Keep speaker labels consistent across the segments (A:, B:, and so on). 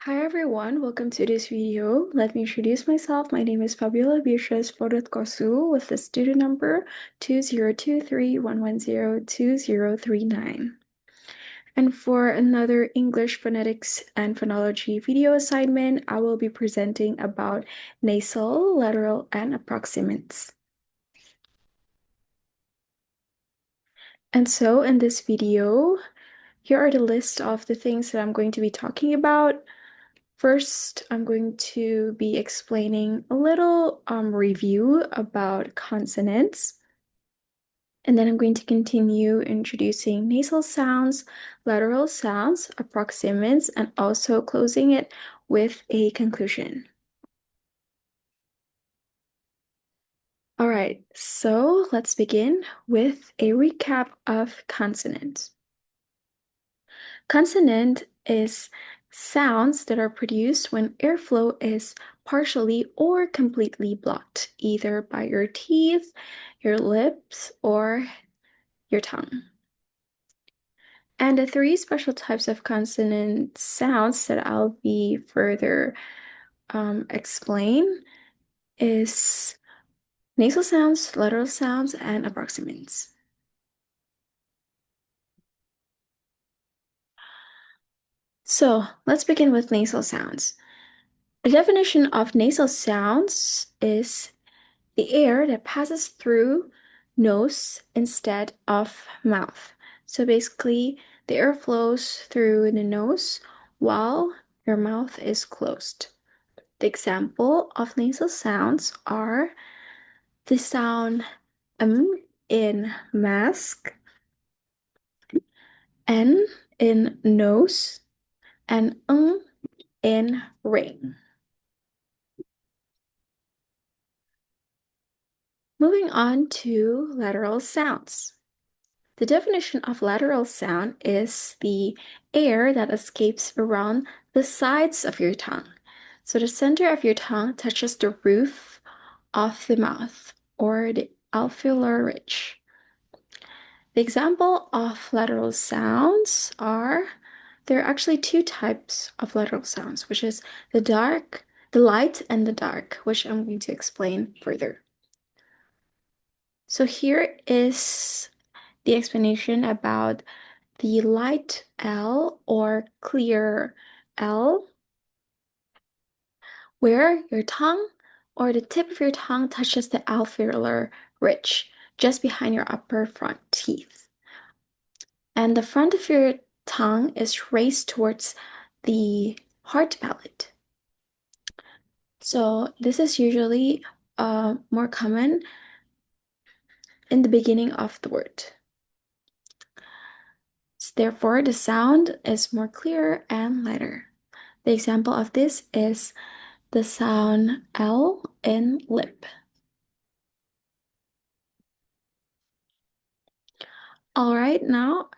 A: Hi everyone, welcome to this video. Let me introduce myself. My name is Fabiola Fordatkosu with the student number 202311020039. And for another English phonetics and phonology video assignment, I will be presenting about nasal, lateral, and approximants. And so in this video, here are the list of the things that I'm going to be talking about. First, I'm going to be explaining a little review about consonants. And then I'm going to continue introducing nasal sounds, lateral sounds, approximants, and also closing it with a conclusion. All right, so let's begin with a recap of consonants. Consonant is sounds that are produced when airflow is partially or completely blocked, either by your teeth, your lips, or your tongue. And the three special types of consonant sounds that I'll be further explain is nasal sounds, lateral sounds, and approximants. So let's begin with nasal sounds. The definition of nasal sounds is the air that passes through nose instead of mouth. So basically, the air flows through the nose while your mouth is closed. The example of nasal sounds are the sound in mask, n in nose, and in ring. Moving on to lateral sounds. The definition of lateral sound is the air that escapes around the sides of your tongue. So the center of your tongue touches the roof of the mouth or the alveolar ridge. The example of lateral sounds are there are actually two types of lateral sounds, which is the light and the dark, which I'm going to explain further. So here is the explanation about the light L or clear L, where your tongue or the tip of your tongue touches the alveolar ridge just behind your upper front teeth. And the front of your tongue is raised towards the hard palate. So this is usually more common in the beginning of the word. Therefore, the sound is more clear and lighter. The example of this is the sound L in lip. All right, now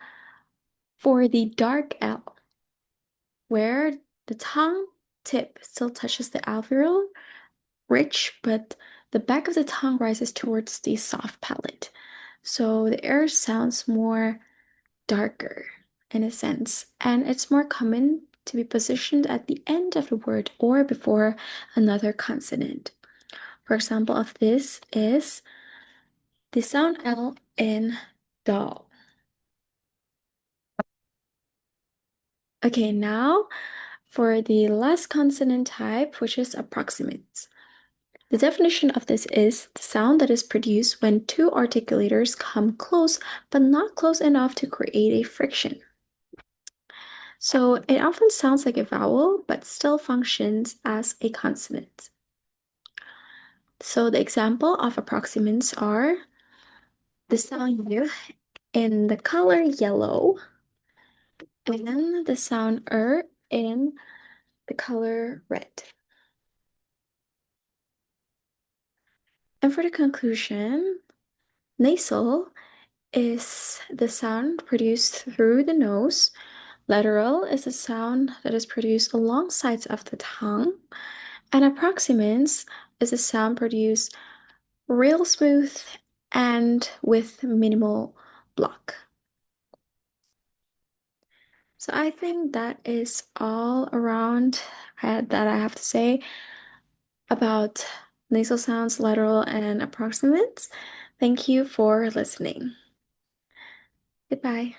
A: for the dark L, where the tongue tip still touches the alveolar ridge, but the back of the tongue rises towards the soft palate. So the air sounds more darker in a sense, and it's more common to be positioned at the end of the word or before another consonant. For example of this is the sound L in doll. Okay, now for the last consonant type, which is approximants. The definition of this is the sound that is produced when two articulators come close, but not close enough to create a friction. So it often sounds like a vowel, but still functions as a consonant. So the example of approximants are the sound U in the color yellow, and the sound in the color red. And for the conclusion, nasal is the sound produced through the nose. Lateral is a sound that is produced along sides of the tongue. And approximants is a sound produced real smooth and with minimal block. So I think that is all around that I have to say about nasal sounds, lateral, and approximants. Thank you for listening. Goodbye.